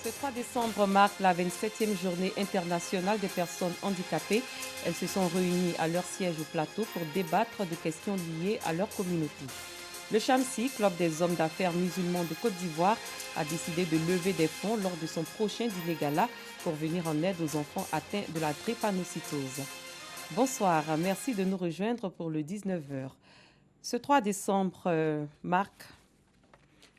Ce 3 décembre marque la 27e journée internationale des personnes handicapées. Elles se sont réunies à leur siège au plateau pour débattre de questions liées à leur communauté. Le Chamsi, Club des hommes d'affaires musulmans de Côte d'Ivoire, a décidé de lever des fonds lors de son prochain dîner gala pour venir en aide aux enfants atteints de la drépanocytose. Bonsoir, merci de nous rejoindre pour le 19h. Ce 3 décembre marque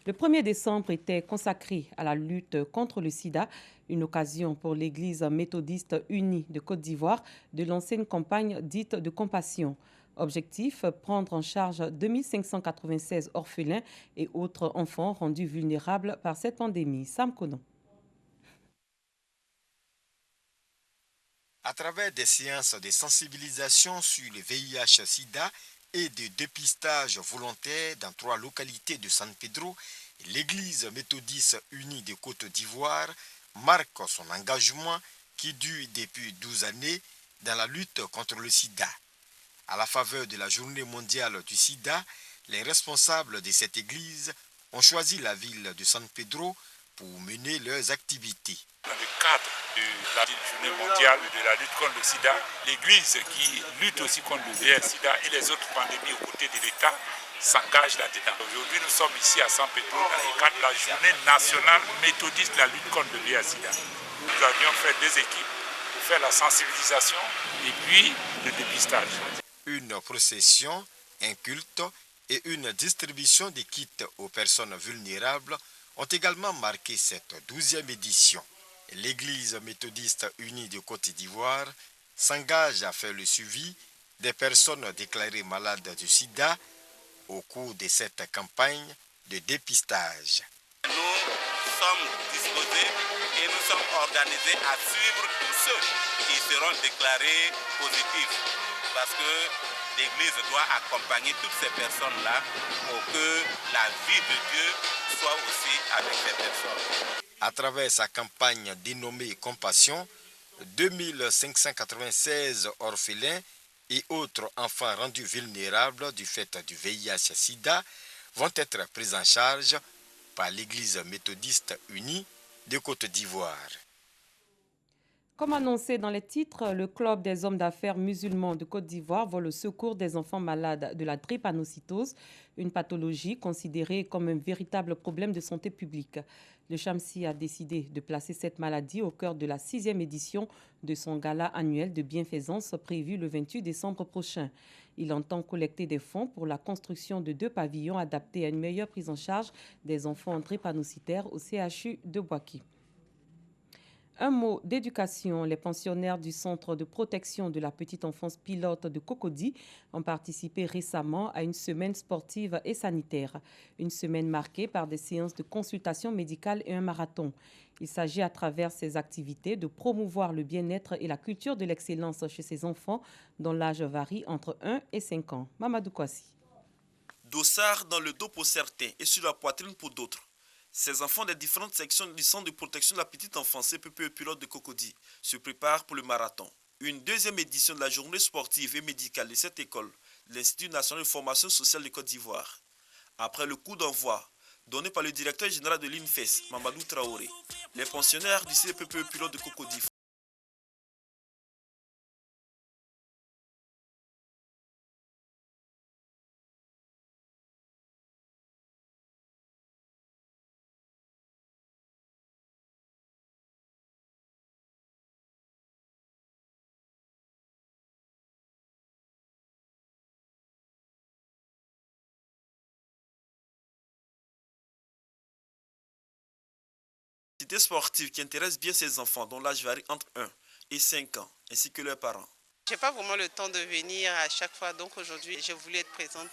le 1er décembre était consacré à la lutte contre le sida, une occasion pour l'Église méthodiste unie de Côte d'Ivoire de lancer une campagne dite de compassion. Objectif, prendre en charge 2596 orphelins et autres enfants rendus vulnérables par cette pandémie. Sam Konon. À travers des séances de sensibilisation sur le VIH-Sida et de dépistage volontaire dans 3 localités de San Pedro, l'Église méthodiste unie de Côte d'Ivoire marque son engagement qui dure depuis 12 années dans la lutte contre le sida. À la faveur de la journée mondiale du sida, les responsables de cette église ont choisi la ville de San Pedro pour mener leurs activités. Dans le cadre de la journée mondiale de la lutte contre le sida, l'Église qui lutte aussi contre le VIH-Sida et les autres pandémies aux côtés de l'État s'engage là-dedans. Aujourd'hui, nous sommes ici à San Pedro dans le cadre de la journée nationale méthodiste de la lutte contre le VIH-Sida. Nous avions fait 2 équipes pour faire la sensibilisation et puis le dépistage. Une procession, un culte et une distribution de kits aux personnes vulnérables ont également marqué cette 12e édition. L'Église méthodiste unie de Côte d'Ivoire s'engage à faire le suivi des personnes déclarées malades du sida au cours de cette campagne de dépistage. Nous sommes disposés et nous sommes organisés à suivre tous ceux qui seront déclarés positifs parce que l'Église doit accompagner toutes ces personnes-là pour que la vie de Dieu soit aussi avec ces personnes. À travers sa campagne dénommée Compassion, 2596 orphelins et autres enfants rendus vulnérables du fait du VIH-Sida vont être pris en charge par l'Église méthodiste unie de Côte d'Ivoire. Comme annoncé dans les titres, le Club des hommes d'affaires musulmans de Côte d'Ivoire vole au secours des enfants malades de la drépanocytose, une pathologie considérée comme un véritable problème de santé publique. Le Chamsi a décidé de placer cette maladie au cœur de la 6e édition de son gala annuel de bienfaisance prévu le 28 décembre prochain. Il entend collecter des fonds pour la construction de 2 pavillons adaptés à une meilleure prise en charge des enfants drépanocytaires au CHU de Boaké. Un mot d'éducation. Les pensionnaires du Centre de protection de la petite enfance pilote de Cocody ont participé récemment à une semaine sportive et sanitaire. Une semaine marquée par des séances de consultation médicale et un marathon. Il s'agit à travers ces activités de promouvoir le bien-être et la culture de l'excellence chez ces enfants dont l'âge varie entre 1 et 5 ans. Mamadou Kwasi. Dossard dans le dos pour certains et sur la poitrine pour d'autres. Ces enfants des différentes sections du Centre de protection de la petite enfance CPPE pilote de Cocody se préparent pour le marathon. Une 2e édition de la journée sportive et médicale de cette école, l'Institut national de formation sociale de Côte d'Ivoire. Après le coup d'envoi donné par le directeur général de l'INFES, Mamadou Traoré, les pensionnaires du CPPE pilote de Cocody sportive qui intéresse bien ces enfants dont l'âge varie entre 1 et 5 ans, ainsi que leurs parents. Je n'ai pas vraiment le temps de venir à chaque fois, donc aujourd'hui j'ai voulu être présente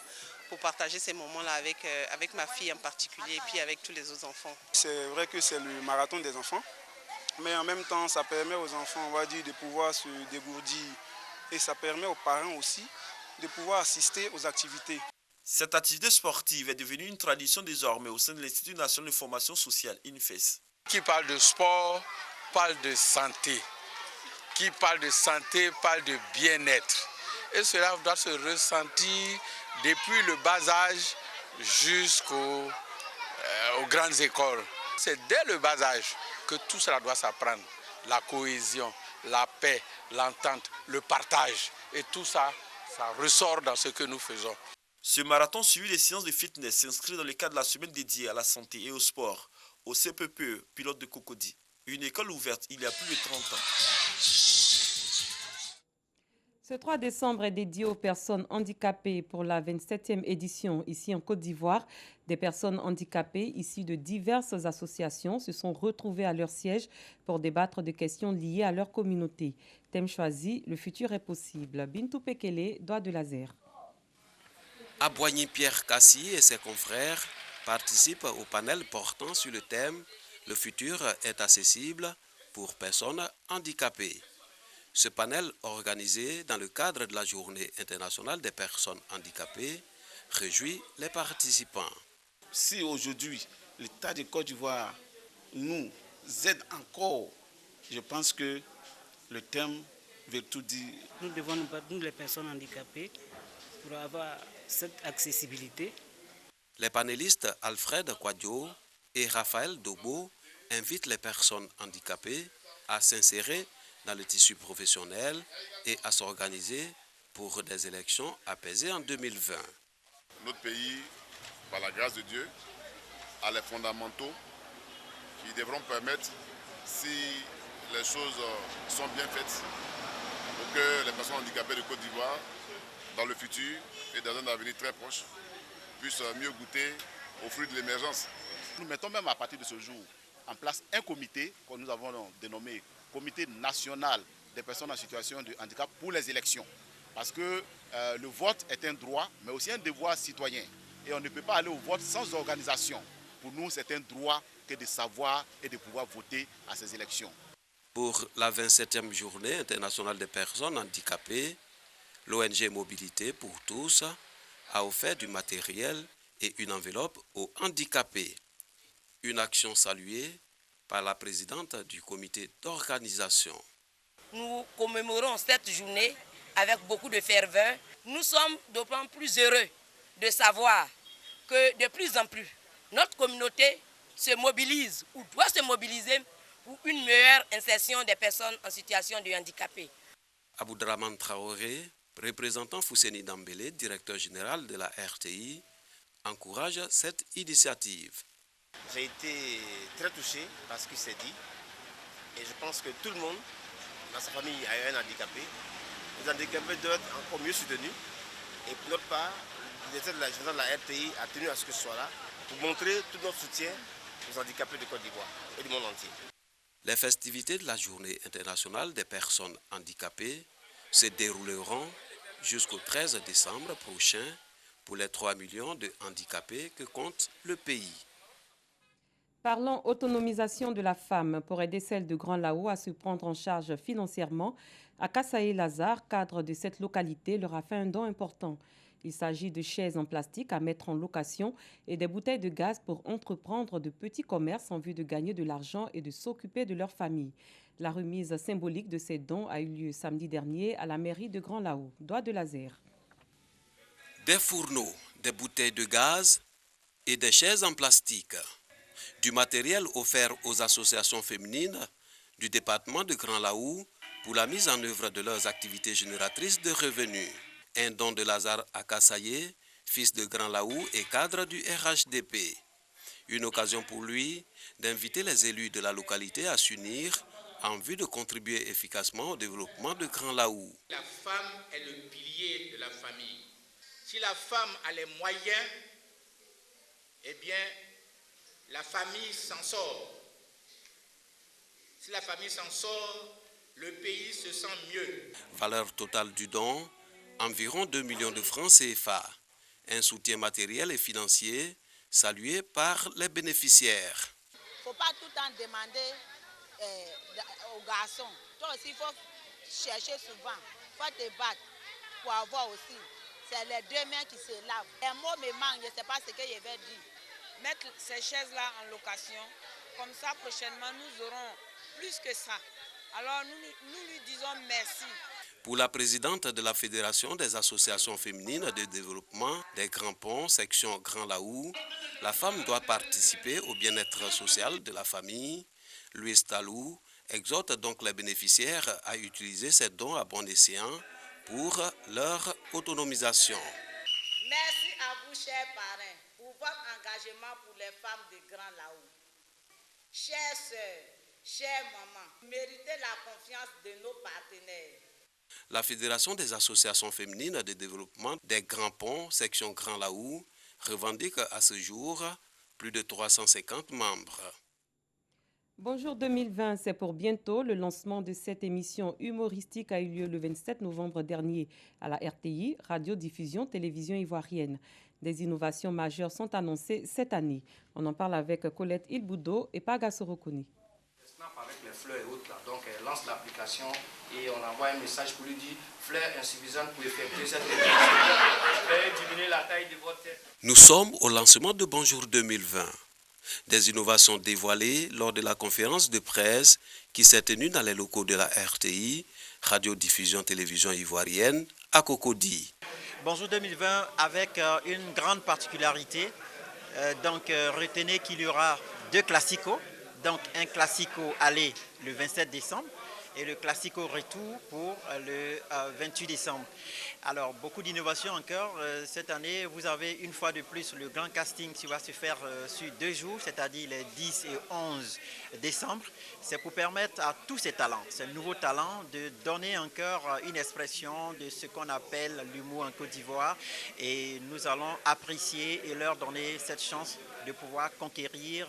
pour partager ces moments-là avec ma fille en particulier et puis avec tous les autres enfants. C'est vrai que c'est le marathon des enfants, mais en même temps ça permet aux enfants, on va dire, de pouvoir se dégourdir et ça permet aux parents aussi de pouvoir assister aux activités. Cette activité sportive est devenue une tradition désormais au sein de l'Institut national de formation sociale, INFES. Qui parle de sport, parle de santé. Qui parle de santé, parle de bien-être. Et cela doit se ressentir depuis le bas âge jusqu'aux grandes écoles. C'est dès le bas âge que tout cela doit s'apprendre. La cohésion, la paix, l'entente, le partage. Et tout ça, ça ressort dans ce que nous faisons. Ce marathon suivi des séances de fitness s'inscrit dans le cadre de la semaine dédiée à la santé et au sport au CPPE, pilote de Cocody, une école ouverte il y a plus de 30 ans. Ce 3 décembre est dédié aux personnes handicapées pour la 27e édition ici en Côte d'Ivoire. Des personnes handicapées issues de diverses associations se sont retrouvées à leur siège pour débattre de questions liées à leur communauté. Thème choisi, le futur est possible. Bintou Pekele, Doigt de laser. Aboigny-Pierre Cassi et ses confrères participent au panel portant sur le thème « Le futur est accessible pour personnes handicapées ». Ce panel, organisé dans le cadre de la Journée internationale des personnes handicapées, réjouit les participants. Si aujourd'hui l'État de Côte d'Ivoire nous aide encore, je pense que le thème veut tout dire. Nous devons nous battre, nous les personnes handicapées, pour avoir cette accessibilité. Les panélistes Alfred Kwadjo et Raphaël Dobo invitent les personnes handicapées à s'insérer dans le tissu professionnel et à s'organiser pour des élections apaisées en 2020. Notre pays, par la grâce de Dieu, a les fondamentaux qui devront permettre, si les choses sont bien faites, pour que les personnes handicapées de Côte d'Ivoire, dans le futur et dans un avenir très proche, puissent mieux goûter aux fruits de l'émergence. Nous mettons même à partir de ce jour en place un comité que nous avons dénommé Comité national des personnes en situation de handicap pour les élections. Parce que le vote est un droit, mais aussi un devoir citoyen. Et on ne peut pas aller au vote sans organisation. Pour nous, c'est un droit que de savoir et de pouvoir voter à ces élections. Pour la 27e journée internationale des personnes handicapées, l'ONG Mobilité pour tous a offert du matériel et une enveloppe aux handicapés. Une action saluée par la présidente du comité d'organisation. Nous commémorons cette journée avec beaucoup de ferveur. Nous sommes d'autant plus heureux de savoir que de plus en plus, notre communauté se mobilise ou doit se mobiliser pour une meilleure insertion des personnes en situation de handicapé. Aboudraman Traoré, représentant Fousseni Dambélé, directeur général de la RTI, encourage cette initiative. J'ai été très touché par ce qui s'est dit et je pense que tout le monde dans sa famille a un handicapé. Les handicapés doivent être encore mieux soutenus et pour notre part, le directeur de la RTI a tenu à ce que ce soit là pour montrer tout notre soutien aux handicapés de Côte d'Ivoire et du monde entier. Les festivités de la Journée internationale des personnes handicapées se dérouleront jusqu'au 13 décembre prochain pour les 3 millions de handicapés que compte le pays. Parlons autonomisation de la femme pour aider celle de Grand Lao à se prendre en charge financièrement. Akasaye Lazare, cadre de cette localité, leur a fait un don important. Il s'agit de chaises en plastique à mettre en location et des bouteilles de gaz pour entreprendre de petits commerces en vue de gagner de l'argent et de s'occuper de leur famille. La remise symbolique de ces dons a eu lieu samedi dernier à la mairie de Grand Lao. Doigt de laser. Des fourneaux, des bouteilles de gaz et des chaises en plastique. Du matériel offert aux associations féminines du département de Grand Lao pour la mise en œuvre de leurs activités génératrices de revenus. Un don de Lazare Akasaye, fils de Grand Lao et cadre du RHDP. Une occasion pour lui d'inviter les élus de la localité à s'unir en vue de contribuer efficacement au développement de Grand Lao. La femme est le pilier de la famille. Si la femme a les moyens, eh bien, la famille s'en sort. Si la famille s'en sort, le pays se sent mieux. Valeur totale du don, environ 2 millions de francs CFA. Un soutien matériel et financier salué par les bénéficiaires. Il ne faut pas tout le temps demander aux garçons. Toi aussi, il faut chercher souvent. Il faut te battre pour avoir aussi. C'est les deux mains qui se lavent. Un mot me manque, je ne sais pas ce que je vais dire. Mettre ces chaises-là en location, comme ça prochainement nous aurons plus que ça. Alors nous lui disons merci. Pour la présidente de la Fédération des associations féminines de développement des Grands Ponts, section Grand Laou, la femme doit participer au bien-être social de la famille. Louise Talou exhorte donc les bénéficiaires à utiliser ces dons à bon escient pour leur autonomisation. Merci à vous, chers parrains, pour votre engagement pour les femmes de Grand Laou. Chères sœurs, chères mamans, vous méritez la confiance de nos partenaires. La Fédération des associations féminines de développement des Grands Ponts, section Grand Laou, revendique à ce jour plus de 350 membres. Bonjour 2020, c'est pour bientôt. Le lancement de cette émission humoristique a eu lieu le 27 novembre dernier à la RTI, Radio-Diffusion Télévision Ivoirienne. Des innovations majeures sont annoncées cette année. On en parle avec Colette Ilboudo et Paga Sorokoni. Avec les fleurs et autres, là. Donc elle lance l'application et on envoie un message pour lui dire fleurs insuffisantes pour effectuer cette opération. Veuillez diminuer la taille de votre tête. Nous sommes au lancement de Bonjour 2020. Des innovations dévoilées lors de la conférence de presse qui s'est tenue dans les locaux de la RTI, Radio-Diffusion Télévision Ivoirienne, à Cocody. Bonjour 2020 avec une grande particularité. Retenez qu'il y aura 2 classicos. Donc un classico aller le 27 décembre et le classico retour pour le 28 décembre. Alors beaucoup d'innovations encore. Cette année, vous avez une fois de plus le grand casting qui va se faire sur 2 jours, c'est-à-dire les 10 et 11 décembre. C'est pour permettre à tous ces talents, ces nouveaux talents, de donner encore une expression de ce qu'on appelle l'humour en Côte d'Ivoire. Et nous allons apprécier et leur donner cette chance de pouvoir conquérir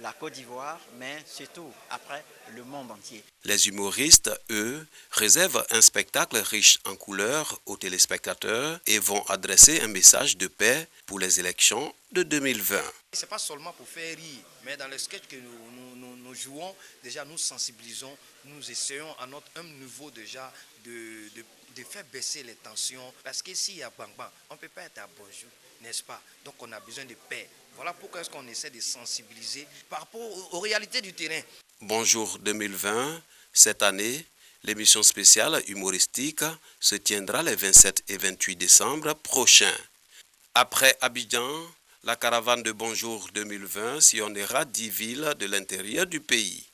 la Côte d'Ivoire, mais surtout après le monde entier. Les humoristes, eux, réservent un spectacle riche en couleurs aux téléspectateurs et vont adresser un message de paix pour les élections de 2020. Ce n'est pas seulement pour faire rire, mais dans les sketchs que nous jouons, déjà nous sensibilisons, nous essayons à notre humble niveau déjà de faire baisser les tensions. Parce que s'il y a bang-bang, on ne peut pas être à bonjour, n'est-ce pas? Donc on a besoin de paix. Voilà pourquoi est-ce qu'on essaie de sensibiliser par rapport aux réalités du terrain. Bonjour 2020, cette année, l'émission spéciale humoristique se tiendra les 27 et 28 décembre prochains. Après Abidjan, la caravane de Bonjour 2020 sillonnera 10 villes de l'intérieur du pays.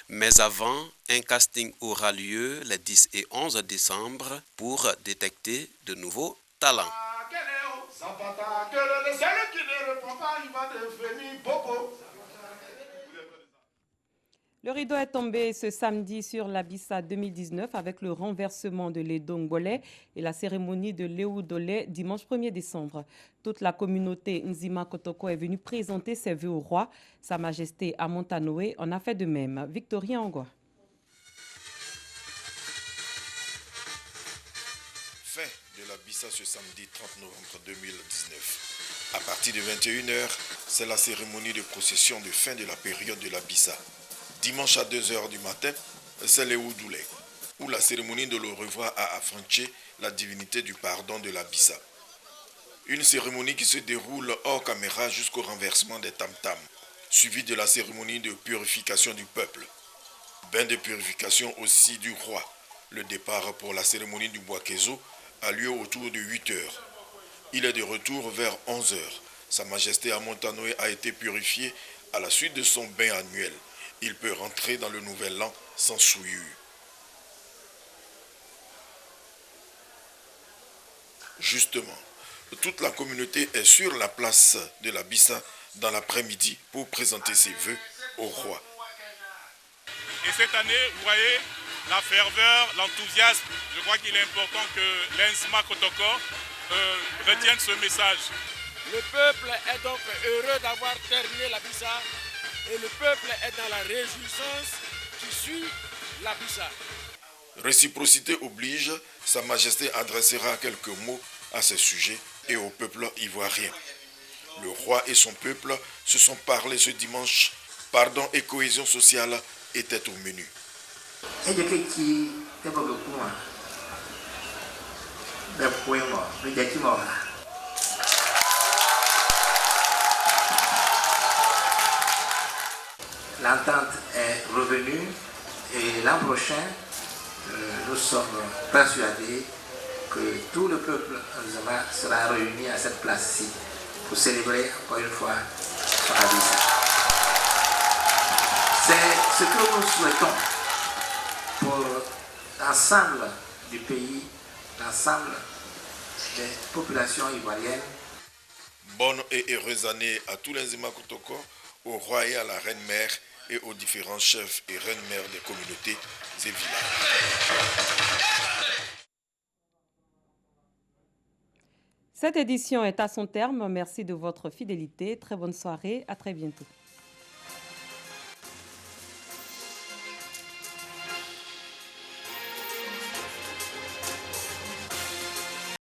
Mais avant, un casting aura lieu les 10 et 11 décembre pour détecter de nouveaux talents. Le rideau est tombé ce samedi sur l'Abissa 2019 avec le renversement de l'Edongolais et la cérémonie de l'Eoudolé dimanche 1er décembre. Toute la communauté Nzima Kotoko est venue présenter ses vœux au roi. Sa Majesté Amontanoé en a fait de même. Victorien Angwa. Fin de l'Abissa ce samedi 30 novembre 2019. À partir de 21h, c'est la cérémonie de procession de fin de la période de l'Abissa. Dimanche à 2h du matin, c'est l'Eoudolé, où la cérémonie de le revoir a affranchi la divinité du pardon de l'Abissa. Une cérémonie qui se déroule hors caméra jusqu'au renversement des tam-tams, suivie de la cérémonie de purification du peuple. Bain de purification aussi du roi. Le départ pour la cérémonie du Boakezo a lieu autour de 8h. Il est de retour vers 11h. Sa Majesté Amontanoé a été purifié à la suite de son bain annuel. Il peut rentrer dans le nouvel an sans souillure. Justement, toute la communauté est sur la place de l'Abissa dans l'après-midi pour présenter ses vœux au roi. Et cette année, vous voyez, la ferveur, l'enthousiasme, je crois qu'il est important que l'Nzima Kotoko retienne ce message. Le peuple est donc heureux d'avoir terminé l'Abissa et le peuple est dans la réjouissance qui suit l'Abissa. Réciprocité oblige, Sa Majesté adressera quelques mots à ce sujet et au peuple ivoirien. Le roi et son peuple se sont parlé ce dimanche. Pardon et cohésion sociale étaient au menu. L'entente est revenue et l'an prochain, nous sommes persuadés que tout le peuple Nzema sera réuni à cette place-ci pour célébrer encore une fois son Abissa. C'est ce que nous souhaitons pour l'ensemble du pays, l'ensemble des populations ivoiriennes. Bonne et heureuse année à tous les Nzema Kotoko, au roi et à la reine-mère et aux différents chefs et reines-mères des communautés et villages. Cette édition est à son terme. Merci de votre fidélité. Très bonne soirée. À très bientôt.